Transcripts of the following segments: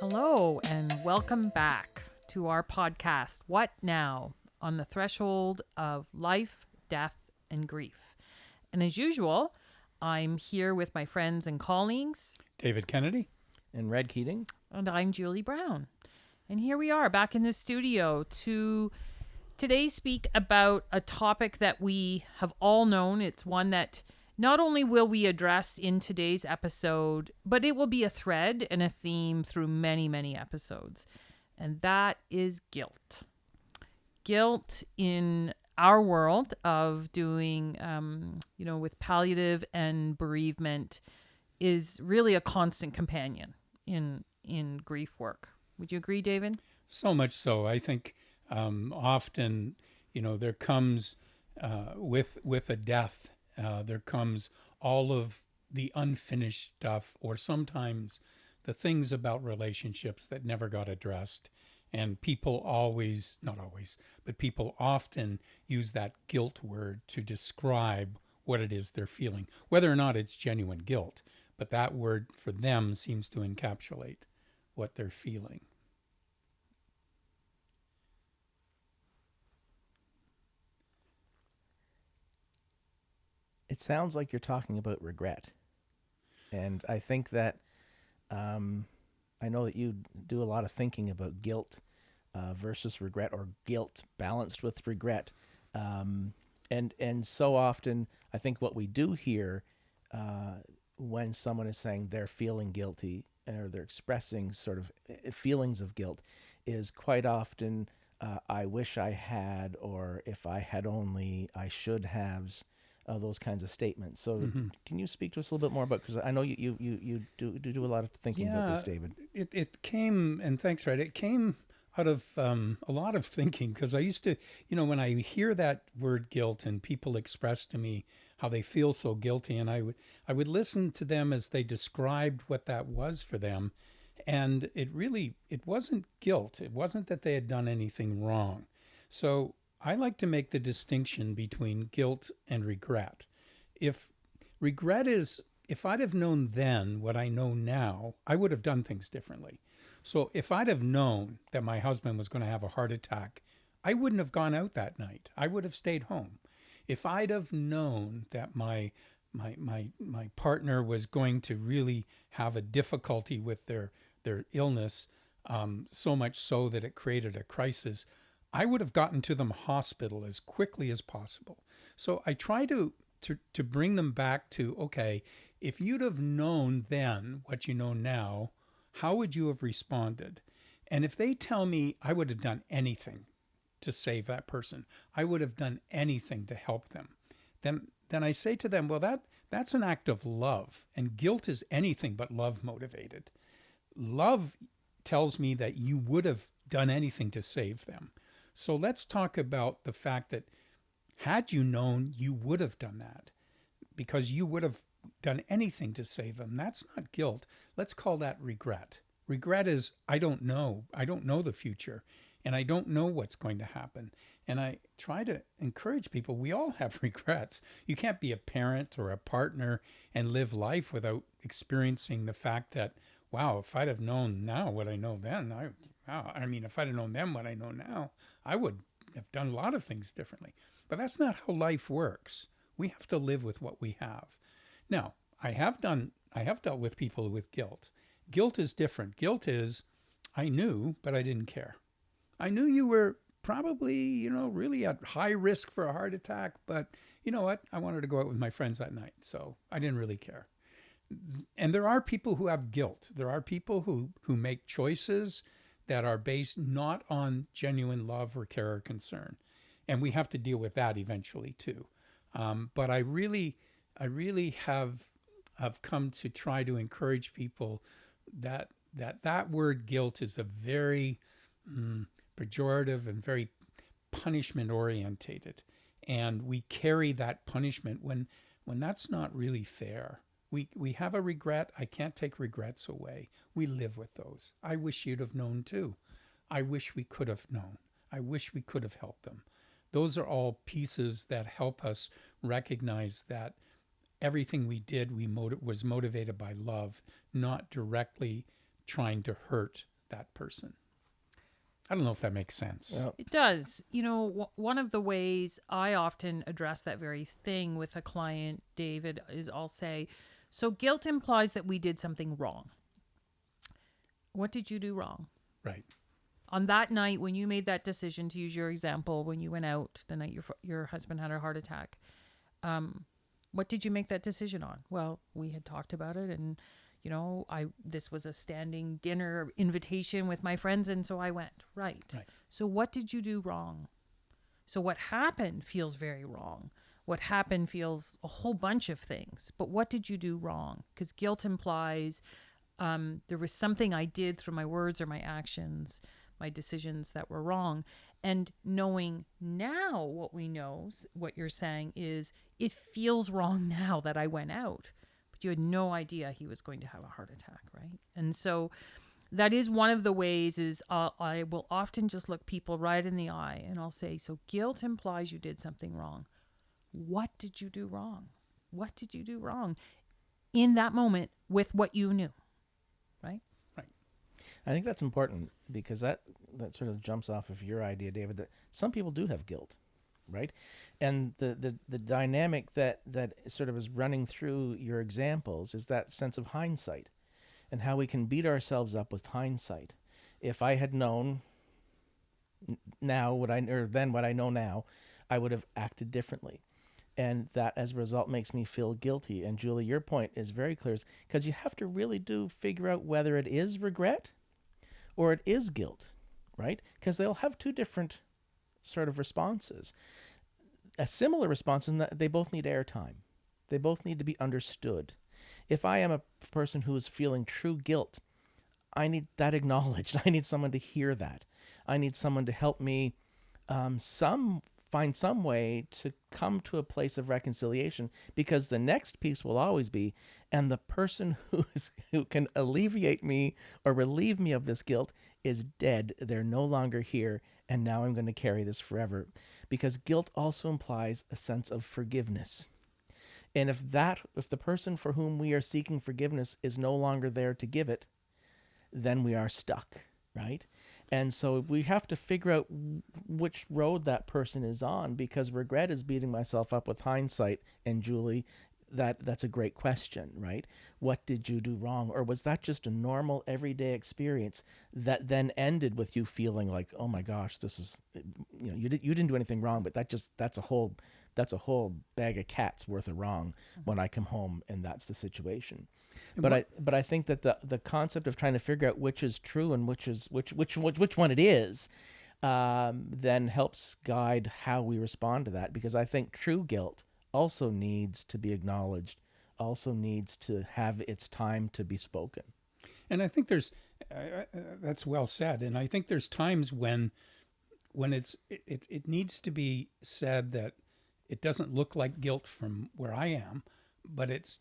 Hello, and welcome back to our podcast, What Now? On the Threshold of Life, Death, and Grief. And as usual, I'm here with my friends and colleagues. David Kennedy. And Red Keating. And I'm Julie Brown. And here we are back in the studio to today speak about a topic that we have all known. It's one that not only will we address in today's episode, but it will be a thread and a theme through many, many episodes. And that is guilt. Guilt in our world of doing, with palliative and bereavement is really a constant companion in grief work. Would you agree, David? So much so. I think often, there comes with a death, there comes all of the unfinished stuff, or sometimes the things about relationships that never got addressed. And people not always, but people often use that guilt word to describe what it is they're feeling, whether or not it's genuine guilt. But that word for them seems to encapsulate what they're feeling. It sounds like you're talking about regret. And I think that I know that you do a lot of thinking about guilt versus regret, or guilt balanced with regret. And so often, I think what we do here when someone is saying they're feeling guilty, or they're expressing sort of feelings of guilt, is quite often, I wish I had, or if I had only, I should have's. Those kinds of statements. So Can you speak to us a little bit more about, because I know you do a lot of thinking about this, David. It came, and thanks, Red, it came out of a lot of thinking, because I used to, when I hear that word guilt and people express to me how they feel so guilty, and I would listen to them as they described what that was for them, and it wasn't guilt. It wasn't that they had done anything wrong. So I like to make the distinction between guilt and regret. If regret is, if I'd have known then what I know now, I would have done things differently. So if I'd have known that my husband was going to have a heart attack, I wouldn't have gone out that night. I would have stayed home. If I'd have known that my partner was going to really have a difficulty with their illness, so much so that it created a crisis, I would have gotten to them hospital as quickly as possible. So I try to bring them back to, okay, if you'd have known then what you know now, how would you have responded? And if they tell me I would have done anything to save that person, I would have done anything to help them, then I say to them, well, that's an act of love, and guilt is anything but love motivated. Love tells me that you would have done anything to save them. So let's talk about the fact that had you known, you would have done that, because you would have done anything to save them. That's not guilt. Let's call that regret. Regret is, I don't know. I don't know the future, and I don't know what's going to happen. And I try to encourage people, we all have regrets. You can't be a parent or a partner and live life without experiencing the fact that, wow, if I'd have known now what I know then, if I'd have known then what I know now, I would have done a lot of things differently. But that's not how life works. We have to live with what we have. Now, I have dealt with people with guilt. Guilt is different. Guilt is, I knew, but I didn't care. I knew you were probably, really at high risk for a heart attack, but you know what? I wanted to go out with my friends that night, so I didn't really care. And there are people who have guilt. There are people who make choices that are based not on genuine love or care or concern. And we have to deal with that eventually too. But I really have come to try to encourage people that word guilt is a very pejorative and very punishment orientated. And we carry that punishment when that's not really fair. We have a regret. I can't take regrets away. We live with those. I wish you'd have known too. I wish we could have known. I wish we could have helped them. Those are all pieces that help us recognize that everything we did was motivated by love, not directly trying to hurt that person. I don't know if that makes sense. Well, It does. You know, one of the ways I often address that very thing with a client, David, is I'll say, so guilt implies that we did something wrong. What did you do wrong? Right. On that night when you made that decision, to use your example, when you went out the night your husband had a heart attack, what did you make that decision on? Well, we had talked about it, and you know, this was a standing dinner invitation with my friends, and so I went. Right. So what did you do wrong? So what happened feels very wrong. What happened feels a whole bunch of things. But what did you do wrong? Because guilt implies there was something I did through my words or my actions, my decisions that were wrong. And knowing now what we know, what you're saying is it feels wrong now that I went out. But you had no idea he was going to have a heart attack, right? And so that is one of the ways is I will often just look people right in the eye and I'll say, so guilt implies you did something wrong. What did you do wrong? What did you do wrong in that moment with what you knew? Right? Right. I think that's important because that sort of jumps off of your idea, David, that some people do have guilt, right? And the dynamic that sort of is running through your examples is that sense of hindsight and how we can beat ourselves up with hindsight. If I had known now what I know now, I would have acted differently. And that, as a result, makes me feel guilty. And Julie, your point is very clear, because you have to really figure out whether it is regret or it is guilt, right? Because they'll have two different sort of responses. A similar response in that they both need airtime. They both need to be understood. If I am a person who is feeling true guilt, I need that acknowledged. I need someone to hear that. I need someone to help me find some way to come to a place of reconciliation, because the next piece will always be, and the person who can alleviate me or relieve me of this guilt is dead. They're no longer here, and now I'm going to carry this forever. Because guilt also implies a sense of forgiveness. And if the person for whom we are seeking forgiveness is no longer there to give it, then we are stuck, right? And so we have to figure out which road that person is on, because regret is beating myself up with hindsight. And Julie, that's a great question, right? What did you do wrong? Or was that just a normal everyday experience that then ended with you feeling like, oh my gosh, this is, you didn't do anything wrong, but that's a whole bag of cats worth of wrong when I come home and that's the situation. But I think that the concept of trying to figure out which is true and which one it is, then helps guide how we respond to that. Because I think true guilt also needs to be acknowledged, also needs to have its time to be spoken. And I think that's well said. And I think there's times when it needs to be said that it doesn't look like guilt from where I am, but it's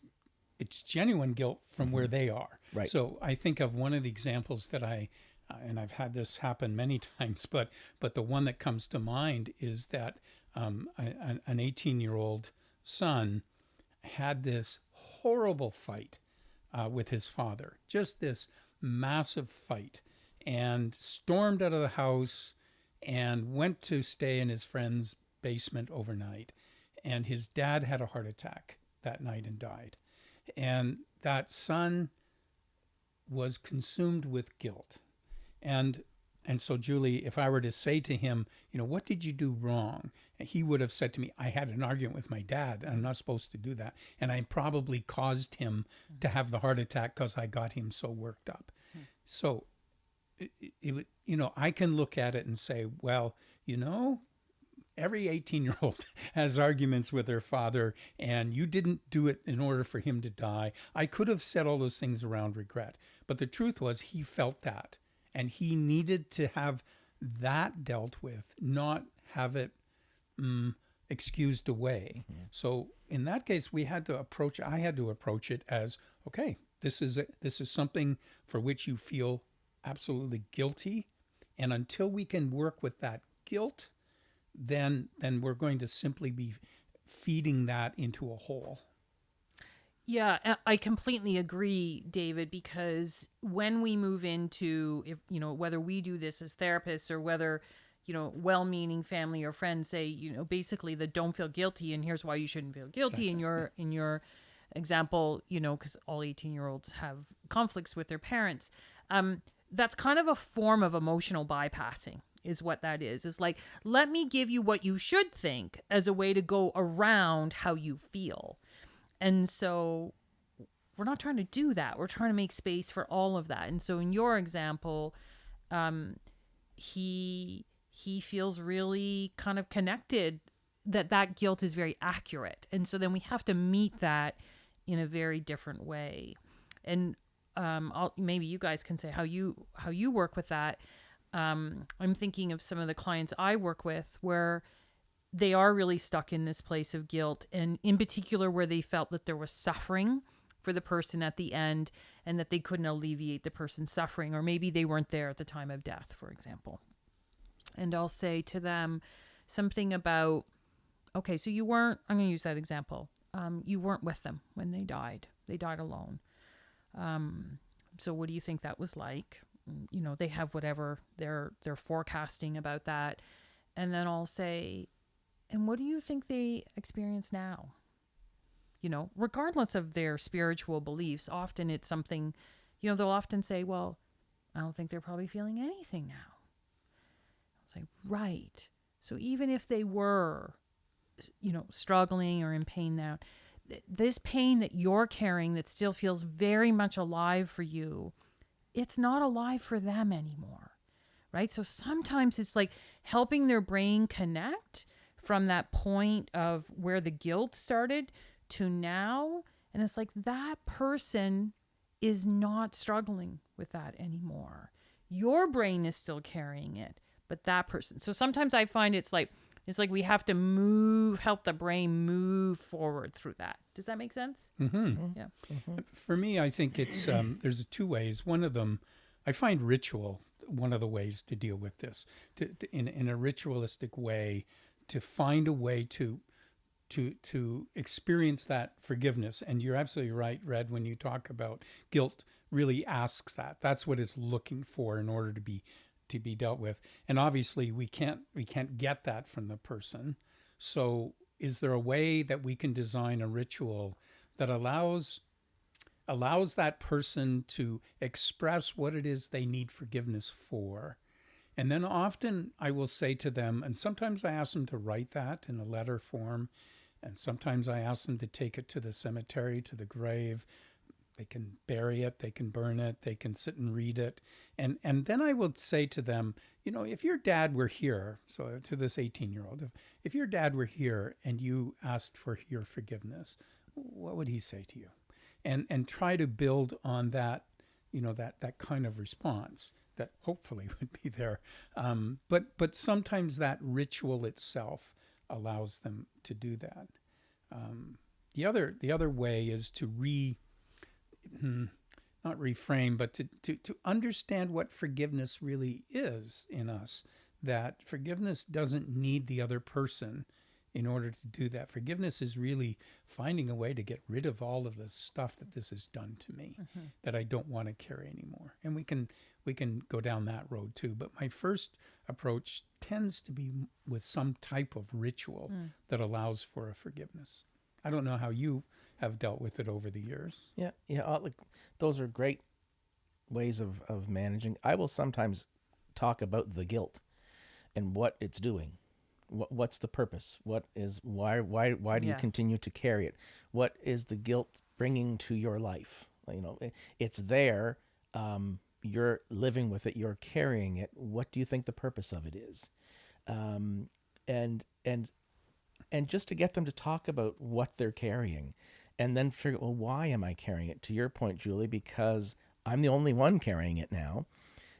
genuine guilt from where they are. Right. So I think of one of the examples that and I've had this happen many times, but the one that comes to mind is that an 18-year-old son had this horrible fight with his father, just this massive fight, and stormed out of the house and went to stay in his friend's basement overnight. And his dad had a heart attack that night and died. And that son was consumed with guilt. And so, Julie, if I were to say to him, what did you do wrong? He would have said to me, I had an argument with my dad, and I'm not supposed to do that. And I probably caused him to have the heart attack because I got him so worked up. So, I can look at it and say, well, every 18-year-old has arguments with their father, and you didn't do it in order for him to die. I could have said all those things around regret, but the truth was he felt that, and he needed to have that dealt with, not have it excused away. Mm-hmm. So in that case, I had to approach it as, okay, this is something for which you feel absolutely guilty, and until we can work with that guilt, then we're going to simply be feeding that into a hole. Yeah, I completely agree, David, because when we move into, if whether we do this as therapists or whether, well-meaning family or friends say, basically the don't feel guilty and here's why you shouldn't feel guilty Exactly. in your example, because all 18-year-olds have conflicts with their parents. That's kind of a form of emotional bypassing is what that is. It's like, let me give you what you should think as a way to go around how you feel. And so we're not trying to do that. We're trying to make space for all of that. And so in your example, he feels really kind of connected that guilt is very accurate. And so then we have to meet that in a very different way. And maybe you guys can say how you work with that. I'm thinking of some of the clients I work with where they are really stuck in this place of guilt, and in particular where they felt that there was suffering for the person at the end and that they couldn't alleviate the person's suffering, or maybe they weren't there at the time of death, for example. And I'll say to them something about, okay, so you weren't, I'm going to use that example, you weren't with them when they died alone. So what do you think that was like? They have whatever they're forecasting about that. And then I'll say, and what do you think they experience now? Regardless of their spiritual beliefs, often it's something, they'll often say, well, I don't think they're probably feeling anything now. It's like, right. So even if they were, struggling or in pain now, this pain that you're carrying that still feels very much alive for you, it's not alive for them anymore. Right? So sometimes it's like helping their brain connect from that point of where the guilt started to now. And it's like that person is not struggling with that anymore. Your brain is still carrying it, but that person. So sometimes I find it's like we have to help the brain move forward through that. Does that make sense? Mm-hmm. Yeah. For me, I think it's there's two ways. One of them, I find ritual one of the ways to deal with this, in a ritualistic way, to find a way to experience that forgiveness. And you're absolutely right, Red, when you talk about guilt really asks that. That's what it's looking for in order to be dealt with. And obviously we can't get that from the person. So is there a way that we can design a ritual that allows that person to express what it is they need forgiveness for? And then often I will say to them, and sometimes I ask them to write that in a letter form, and sometimes I ask them to take it to the cemetery, to the grave. They can bury it, they can burn it, they can sit and read it. And then I will say to them, if your dad were here, so to this 18-year-old, if your dad were here and you asked for your forgiveness, what would he say to you? And try to build on that, that kind of response that hopefully would be there. But sometimes that ritual itself allows them to do that. The other way is to not reframe, but to understand what forgiveness really is in us, that forgiveness doesn't need the other person in order to do that. Forgiveness is really finding a way to get rid of all of the stuff that this has done to me, that I don't want to carry anymore. And we can go down that road too. But my first approach tends to be with some type of ritual that allows for a forgiveness. I don't know how you have dealt with it over the years. Yeah. Those are great ways of managing. I will sometimes talk about the guilt and what it's doing. What's the purpose? Why do you continue to carry it? What is the guilt bringing to your life? It's there. You're living with it. You're carrying it. What do you think the purpose of it is? And just to get them to talk about what they're carrying, and then figure, well, why am I carrying it? To your point, Julie, because I'm the only one carrying it now.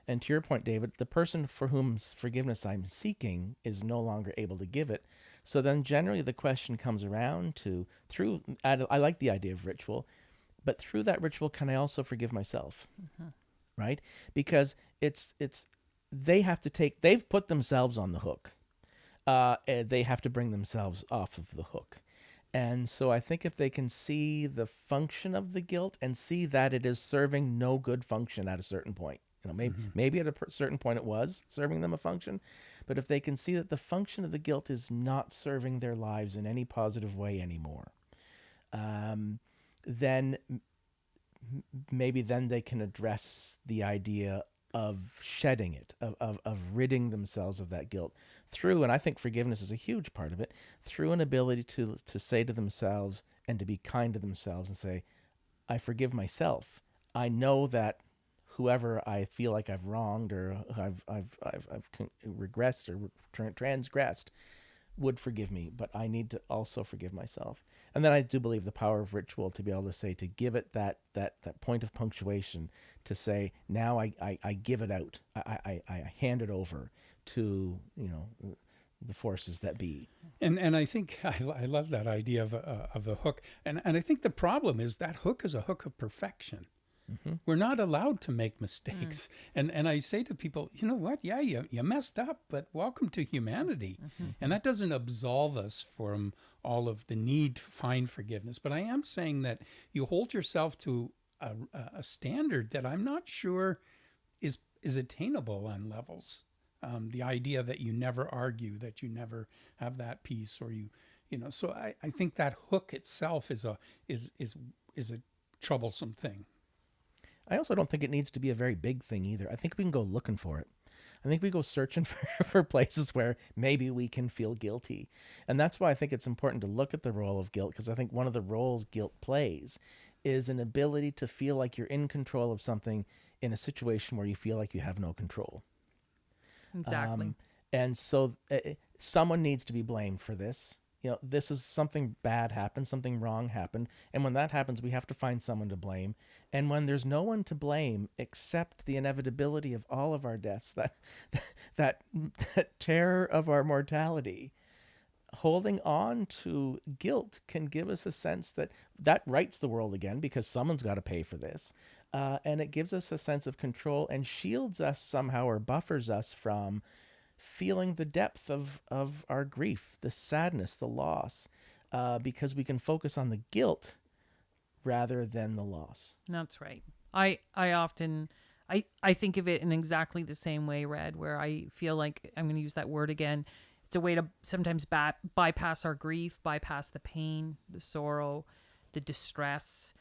And to your point, David, the person for whom's forgiveness I'm seeking is no longer able to give it. So then generally the question comes around to, I like the idea of ritual, but through that ritual, can I also forgive myself? Right? Because they've put themselves on the hook. They have to bring themselves off of the hook. And so I think if they can see the function of the guilt and see that it is serving no good function at a certain point, maybe at a certain point it was serving them a function, but if they can see that the function of the guilt is not serving their lives in any positive way anymore, then maybe then they can address the idea of shedding it, of ridding themselves of that guilt through, and I think forgiveness is a huge part of it, through an ability to say to themselves and to be kind to themselves and say, I forgive myself. I know that whoever I feel like I've wronged or I've regressed or transgressed would forgive me, but I need to also forgive myself. And then I do believe the power of ritual to be able to say, to give it that point of punctuation, to say, now I give it out. I hand it over to, the forces that be. And I think I love that idea of a hook. And I think the problem is that hook is a hook of perfection. Mm-hmm. We're not allowed to make mistakes. And I say to people, you know what? Yeah, you messed up, but welcome to humanity. Mm-hmm. And that doesn't absolve us from all of the need to find forgiveness. But I am saying that you hold yourself to a standard that I'm not sure is attainable on levels. The idea that you never argue, that you never have that peace, or so I think that hook itself is a troublesome thing. I also don't think it needs to be a very big thing either. I think we can go looking for it. I think we go searching for places where maybe we can feel guilty. And that's why I think it's important to look at the role of guilt, because I think one of the roles guilt plays is an ability to feel like you're in control of something in a situation where you feel like you have no control. Exactly. And so someone needs to be blamed for this. This is something bad happened, something wrong happened. And when that happens, we have to find someone to blame. And when there's no one to blame except the inevitability of all of our deaths, that terror of our mortality, holding on to guilt can give us a sense that rights the world again, because someone's got to pay for this. And it gives us a sense of control and shields us somehow, or buffers us from feeling the depth of our grief, the sadness, the loss, because we can focus on the guilt rather than the loss. That's right. I often think of it in exactly the same way, Red, where I feel like, I'm going to use that word again, it's a way to sometimes bypass our grief, bypass the pain, the sorrow, the distress.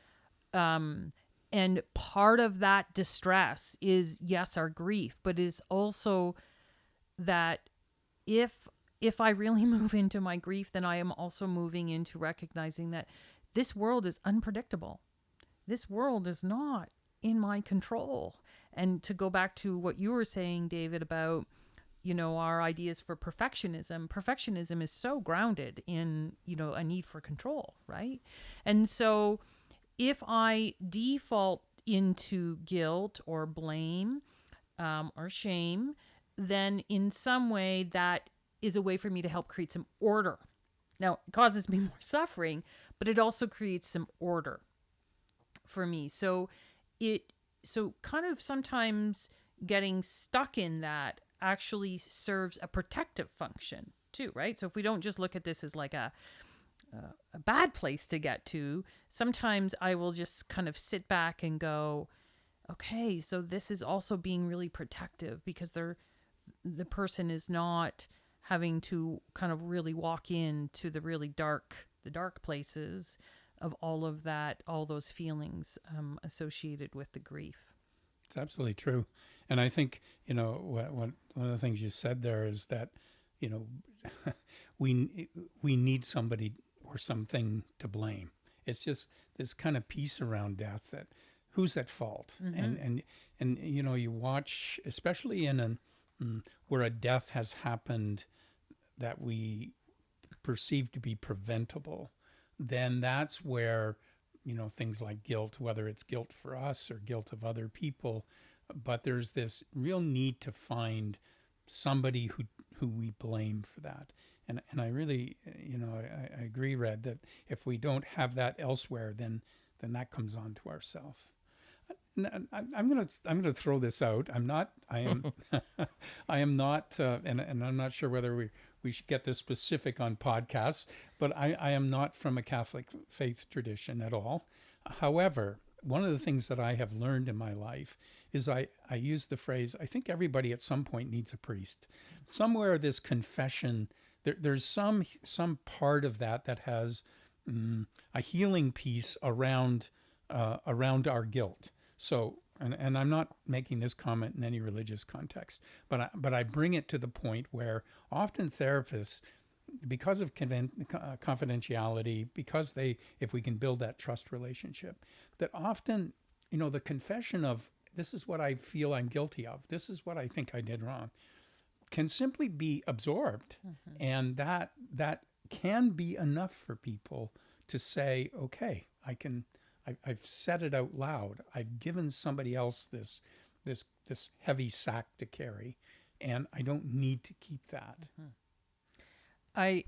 And part of that distress is, yes, our grief, but is also that if I really move into my grief, then I am also moving into recognizing that this world is unpredictable. This world is not in my control. And to go back to what you were saying, David, about, our ideas for perfectionism is so grounded in, a need for control, right? And so if I default into guilt or blame or shame, then in some way that is a way for me to help create some order. Now, it causes me more suffering, but it also creates some order for me. So kind of sometimes getting stuck in that actually serves a protective function too, right? So if we don't just look at this as like a bad place to get to, sometimes I will just kind of sit back and go, okay, so this is also being really protective, because the person is not having to kind of really walk into the dark places of all of that, all those feelings associated with the grief. It's absolutely true. And I think, one of the things you said there is that, we need somebody or something to blame. It's just this kind of peace around death, that who's at fault. Mm-hmm. And you watch, especially in where a death has happened that we perceive to be preventable, then that's where, things like guilt, whether it's guilt for us or guilt of other people, but there's this real need to find somebody who we blame for that. And I really, I agree, Red, that if we don't have that elsewhere, then that comes on to ourselves. I'm gonna throw this out. I am I am not, and I'm not sure whether we should get this specific on podcasts, but I am not from a Catholic faith tradition at all. However, one of the things that I have learned in my life is I use the phrase, I think everybody at some point needs a priest. Somewhere this confession, there's some part of that has a healing piece around our guilt. So, and I'm not making this comment in any religious context, but I bring it to the point where often therapists, because of confidentiality, because if we can build that trust relationship, that often, the confession of this is what I feel I'm guilty of, this is what I think I did wrong, can simply be absorbed, and that can be enough for people to say, okay, I've said it out loud. I've given somebody else this heavy sack to carry, and I don't need to keep that. I'm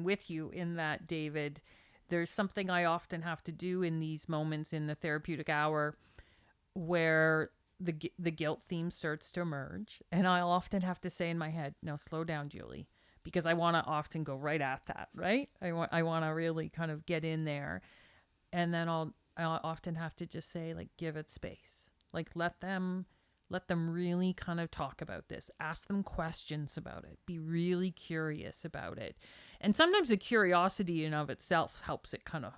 with you in that, David. There's something I often have to do in these moments in the therapeutic hour where the guilt theme starts to emerge, and I'll often have to say in my head, "Now slow down, Julie," because I want to often go right at that, right? I want to really kind of get in there. And then I'll often have to just say, like, give it space. Like, let them really kind of talk about this. Ask them questions about it. Be really curious about it. And sometimes the curiosity in of itself helps it kind of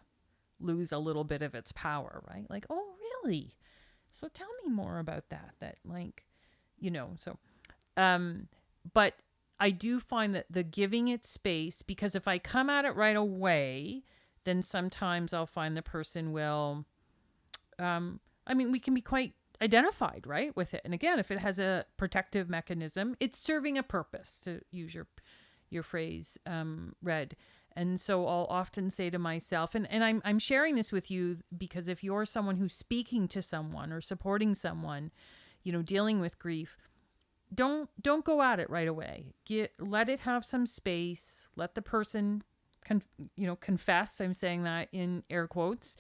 lose a little bit of its power, right? Like, oh, really? So tell me more about that. But I do find that the giving it space, because if I come at it right away, then sometimes I'll find the person will, we can be quite identified, right, with it. And again, if it has a protective mechanism, it's serving a purpose, to use your phrase, Red. And so I'll often say to myself, and I'm sharing this with you because if you're someone who's speaking to someone or supporting someone, dealing with grief, don't go at it right away. Let it have some space. Let the person confess, I'm saying that in air quotes,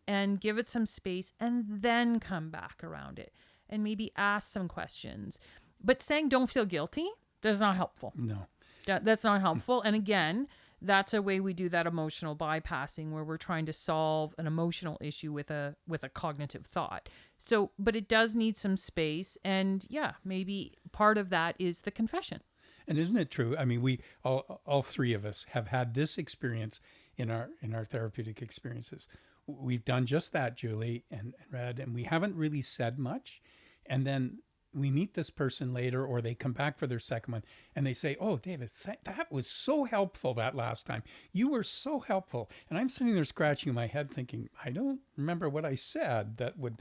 and give it some space, and then come back around it and maybe ask some questions. But saying don't feel guilty, that's not helpful. No. That's not helpful. And again, that's a way we do that emotional bypassing, where we're trying to solve an emotional issue with a cognitive thought. So, but it does need some space, and yeah, maybe part of that is the confession. And isn't it true? I mean, we all three of us have had this experience in our therapeutic experiences. We've done just that, Julie and Red, and we haven't really said much. And then we meet this person later, or they come back for their second one, and they say, "Oh, David, that was so helpful that last time. You were so helpful." And I'm sitting there scratching my head thinking, I don't remember what I said that would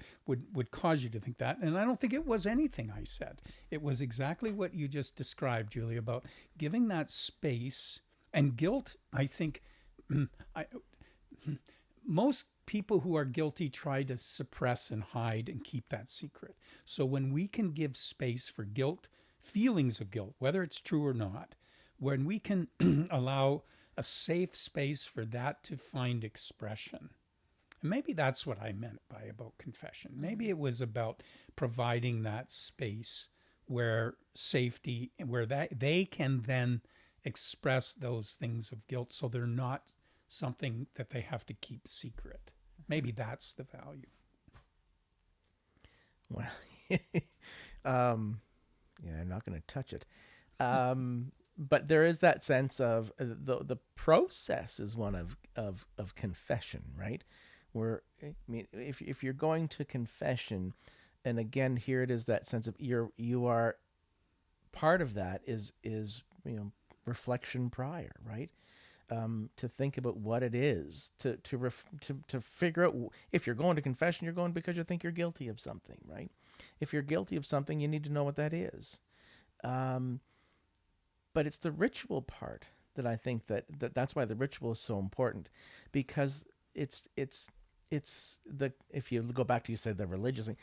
cause you to think that. And I don't think it was anything I said. It was exactly what you just described, Julie, about giving that space. And guilt, I think, most people who are guilty try to suppress and hide and keep that secret. So when we can give space for guilt, feelings of guilt, whether it's true or not, when we can allow a safe space for that to find expression. And maybe that's what I meant about confession. Maybe it was about providing that space where safety, where they can then express those things of guilt, so they're not something that they have to keep secret. Maybe that's the value. Well, I'm not going to touch it. But there is that sense of the process is one of confession, right? Where, I mean, if you're going to confession, and again, here it is that sense of you are part of that is reflection prior, right? To think about what it is, to figure out if you're going to confession, you're going because you think you're guilty of something, right? If you're guilty of something, you need to know what that is. But it's the ritual part that I think that's why the ritual is so important, because it's the, if you go back to, you said the religious thing,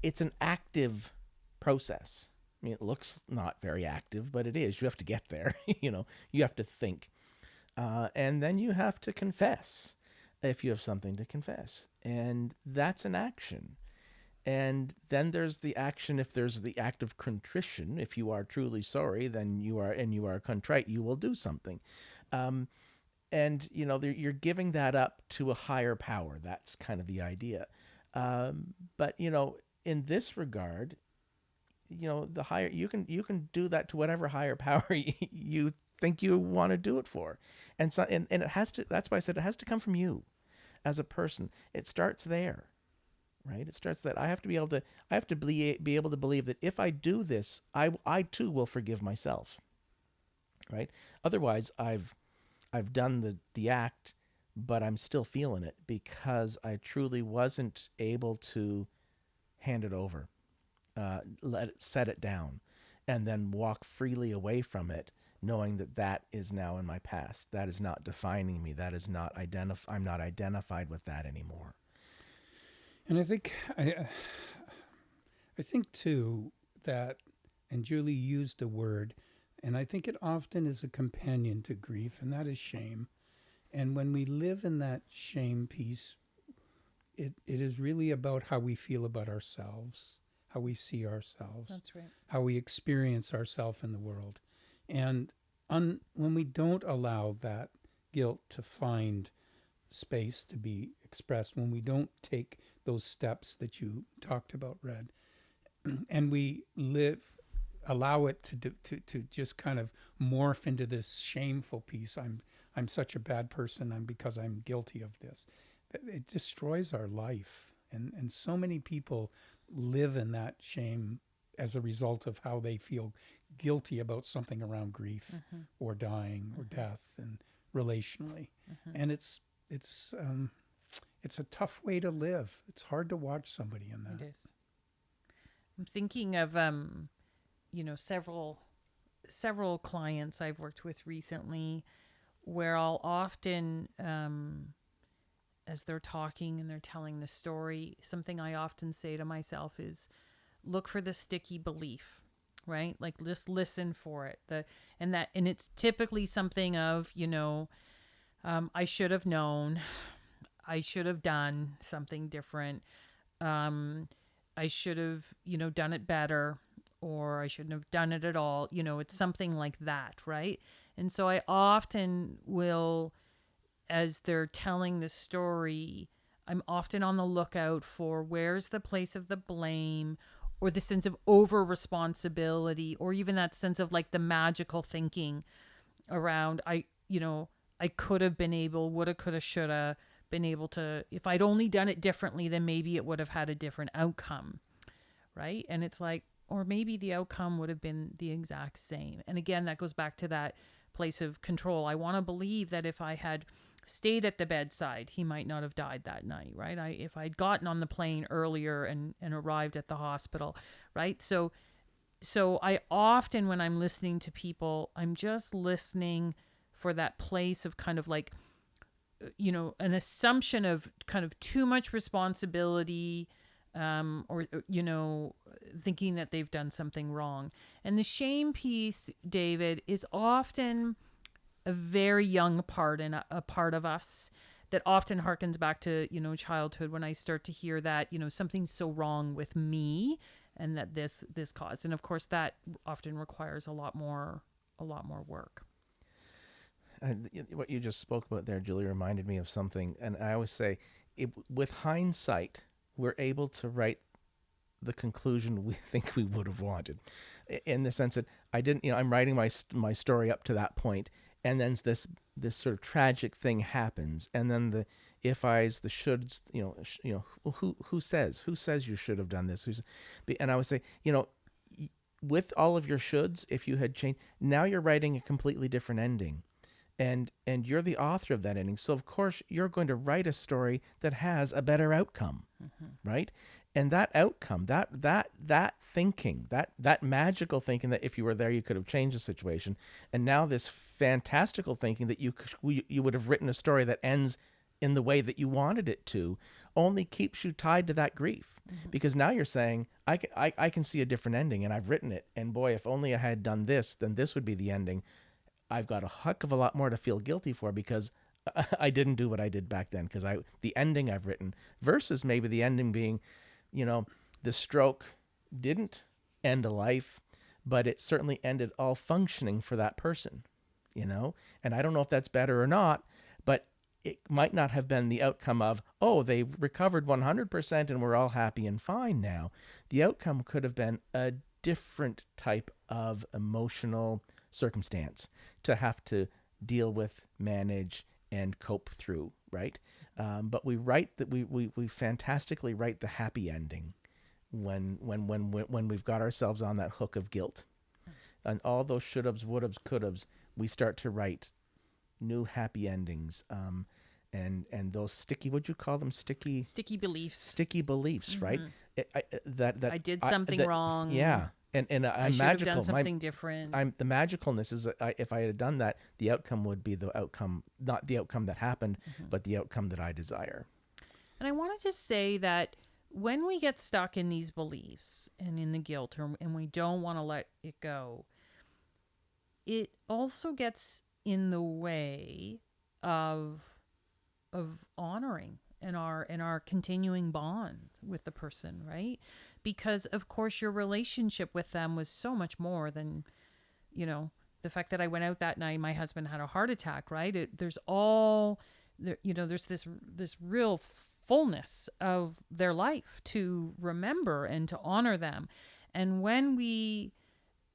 it's an active process. I mean, it looks not very active, but it is. You have to get there. You have to think. And then you have to confess. if you have something to confess. And that's an action. And then there's the action. If there's the act of contrition, if you are truly sorry, then you are contrite, you will do something. And you're giving that up to a higher power. That's kind of the idea. But in this regard, the higher you can do that to whatever higher power you think you want to do it for. And so and it has to, that's why I said it has to come from you as a person. It starts there. Right? It starts that I have to be able to believe that if I do this, I too will forgive myself. Right? Otherwise, I've done the act, but I'm still feeling it because I truly wasn't able to hand it over, set it down, and then walk freely away from it, knowing that is now in my past. That is not defining me. That is not I'm not identified with that anymore. And I think too that, and Julie used a word, and I think it often is a companion to grief, and that is shame. And when we live in that shame piece, it is really about how we feel about ourselves, how we see ourselves. That's right. How we experience ourselves in the world. And when we don't allow that guilt to find space to be expressed, when we don't take those steps that you talked about, Red, and we allow it to just kind of morph into this shameful piece. I'm such a bad person, and because I'm guilty of this, it destroys our life. And so many people live in that shame as a result of how they feel guilty about something around grief or dying or death and relationally. And it's a tough way to live. It's hard to watch somebody in that. It is. I'm thinking of several clients I've worked with recently where I'll often as they're talking and they're telling the story, something I often say to myself is look for the sticky belief, right? Like just listen for it. And it's typically something of, I should have known, I should have done something different. I should have, done it better, or I shouldn't have done it at all. It's something like that, right? And so I often will, as they're telling the story, I'm often on the lookout for where's the place of the blame or the sense of over responsibility, or even that sense of like the magical thinking around, I could have been able, woulda, coulda, shoulda, been able to, if I'd only done it differently, then maybe it would have had a different outcome, right? And it's like, or maybe the outcome would have been the exact same. And again, that goes back to that place of control. I want to believe that if I had stayed at the bedside, he might not have died that night, right? If I'd gotten on the plane earlier and arrived at the hospital, right? So I often, when I'm listening to people, I'm just listening for that place of kind of like, an assumption of kind of too much responsibility, or thinking that they've done something wrong. And the shame piece, David, is often a very young part and a part of us that often harkens back to, childhood, when I start to hear that, something's so wrong with me and that this caused. And of course that often requires a lot more work. What you just spoke about there, Julie, reminded me of something. And I always say, with hindsight, we're able to write the conclusion we think we would have wanted, in the sense that I didn't, I'm writing my story up to that point, and then this sort of tragic thing happens, and then the if I's, the shoulds, who says you should have done this? And I would say, with all of your shoulds, if you had changed, now you're writing a completely different ending. And you're the author of that ending. So, of course, you're going to write a story that has a better outcome, right? And that outcome, that thinking, that magical thinking that if you were there, you could have changed the situation. And now this fantastical thinking that you would have written a story that ends in the way that you wanted it to, only keeps you tied to that grief. Because now you're saying, I can see a different ending, and I've written it. And boy, if only I had done this, then this would be the ending. I've got a heck of a lot more to feel guilty for, because I didn't do what I did back then because the ending I've written versus maybe the ending being, the stroke didn't end a life, but it certainly ended all functioning for that person, and I don't know if that's better or not, but it might not have been the outcome of, oh, they recovered 100% and we're all happy and fine now. The outcome could have been a different type of emotional circumstance to have to deal with, manage, and cope through, right? But we write that we fantastically write the happy ending when we've got ourselves on that hook of guilt, and all those should-haves, would-haves, could-haves, we start to write new happy endings, and those sticky, what'd you call them? Sticky beliefs, right? I did something wrong. Yeah. And I'm I should magical. have done something different. The magicalness is that if I had done that, the outcome would be the outcome, not the outcome that happened, but the outcome that I desire. And I want to just say that when we get stuck in these beliefs and in the guilt, and we don't want to let it go, it also gets in the way of honoring and our continuing bond with the person, right? Because of course your relationship with them was so much more than, the fact that I went out that night, my husband had a heart attack, right? There's this real fullness of their life to remember and to honor them. And when we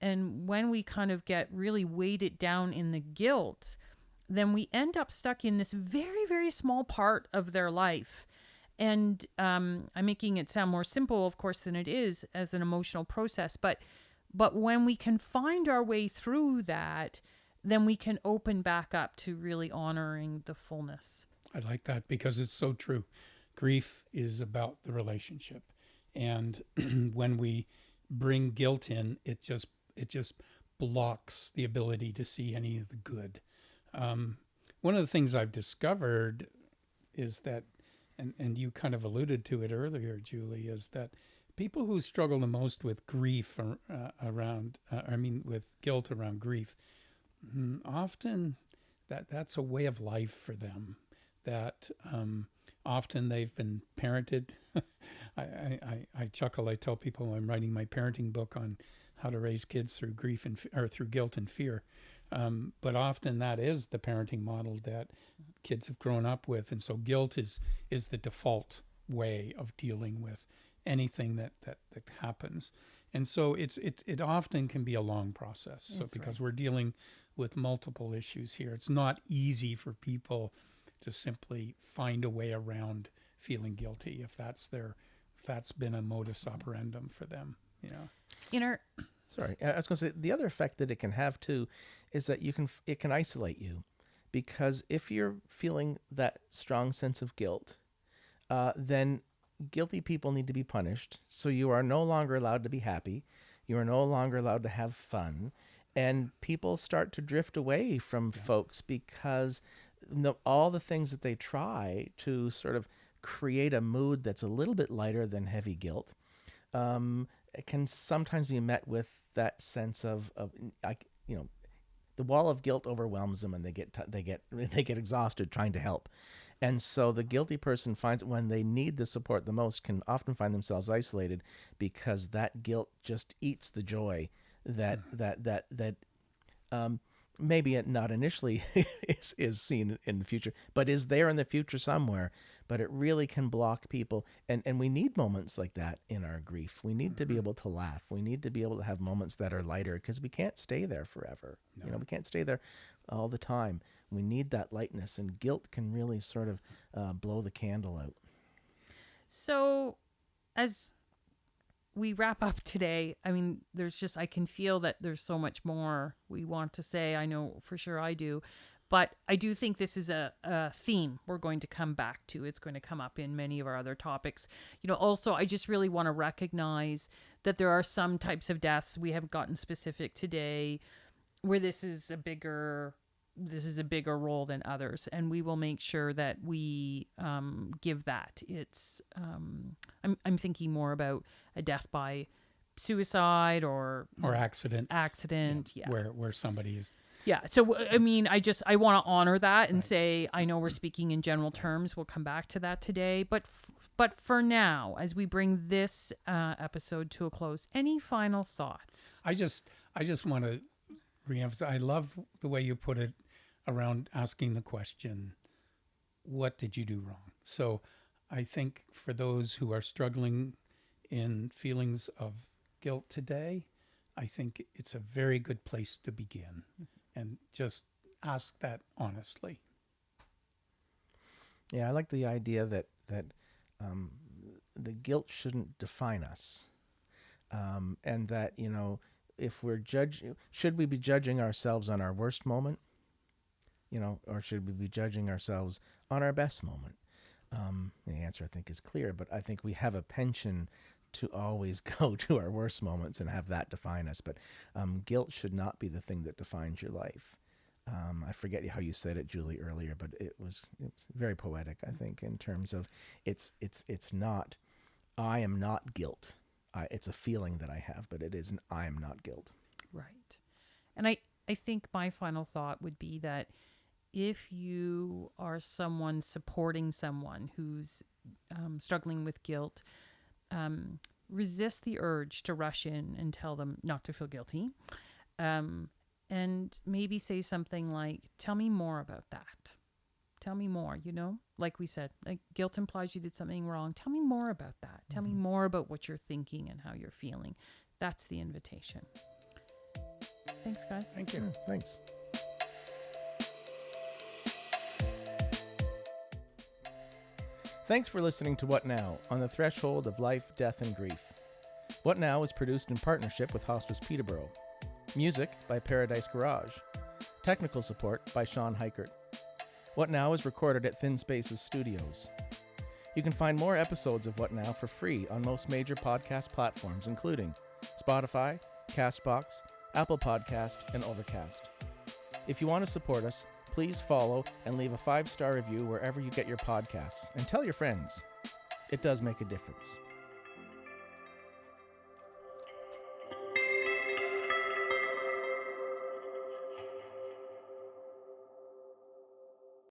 kind of get really weighted down in the guilt, then we end up stuck in this very, very small part of their life. And I'm making it sound more simple, of course, than it is as an emotional process. But when we can find our way through that, then we can open back up to really honoring the fullness. I like that because it's so true. Grief is about the relationship. And when we bring guilt in, it just blocks the ability to see any of the good. One of the things I've discovered is that, and you kind of alluded to it earlier, Julie, is that people who struggle the most with grief with guilt around grief, often that's a way of life for them. That often they've been parented. I chuckle. I tell people I'm writing my parenting book on how to raise kids through grief or through guilt and fear. But often that is the parenting model that kids have grown up with. And so guilt is the default way of dealing with anything that happens. And so it often can be a long process. So because we're dealing with multiple issues here, it's not easy for people to simply find a way around feeling guilty if that's been a modus operandum for them, Sorry, I was going to say the other effect that it can have too is that it can isolate you, because if you're feeling that strong sense of guilt, then guilty people need to be punished. So you are no longer allowed to be happy. You are no longer allowed to have fun, and people start to drift away from folks because all the things that they try to sort of create a mood that's a little bit lighter than heavy guilt. It can sometimes be met with that sense of the wall of guilt overwhelms them, and they get exhausted trying to help. And so the guilty person finds when they need the support the most can often find themselves isolated because that guilt just eats the joy that maybe it not initially is seen in the future, but is there in the future somewhere. But it really can block people. And we need moments like that in our grief. We need to be able to laugh. We need to be able to have moments that are lighter because we can't stay there forever. No. We can't stay there all the time. We need that lightness, and guilt can really sort of blow the candle out. So as we wrap up today, I mean, I can feel that there's so much more we want to say. I know for sure I do. But I do think this is a theme we're going to come back to. It's going to come up in many of our other topics. Also, I just really want to recognize that there are some types of deaths, we haven't gotten specific today, where this is a bigger role than others. And we will make sure that we give that. It's I'm thinking more about a death by suicide or accident. Yeah. Where somebody is Yeah. So, I mean, I want to honor that and say, I know we're speaking in general terms. We'll come back to that today. But for now, as we bring this episode to a close, any final thoughts? I just want to reemphasize. I love the way you put it around asking the question, what did you do wrong? So I think for those who are struggling in feelings of guilt today, I think it's a very good place to begin, and just ask that honestly. Yeah, I like the idea that the guilt shouldn't define us, and that, you know, if we're should we be judging ourselves on our worst moment, you know, or should we be judging ourselves on our best moment? The answer, I think, is clear, but I think we have a penchant to always go to our worst moments and have that define us. But guilt should not be the thing that defines your life. I forget how you said it, Julie, earlier, but it was very poetic, I think, in terms of it's not, I am not guilt. It's a feeling that I have, but it isn't, I am not guilt. Right. And I think my final thought would be that if you are someone supporting someone who's struggling with guilt, resist the urge to rush in and tell them not to feel guilty. And maybe say something like, tell me more about that. Tell me more, you know? Like we said, like guilt implies you did something wrong. Tell me more about that. Tell me more about what you're thinking and how you're feeling. That's the invitation. Thanks, guys. Thank you. Thanks. Thanks for listening to What Now? On the Threshold of Life, Death, and Grief. What Now is produced in partnership with Hospice Peterborough. Music by Paradise Garage. Technical support by Sean Heichert. What Now is recorded at Thin Spaces Studios. You can find more episodes of What Now for free on most major podcast platforms, including Spotify, CastBox, Apple Podcast, and Overcast. If you want to support us, please follow and leave a 5-star review wherever you get your podcasts, and tell your friends. It does make a difference.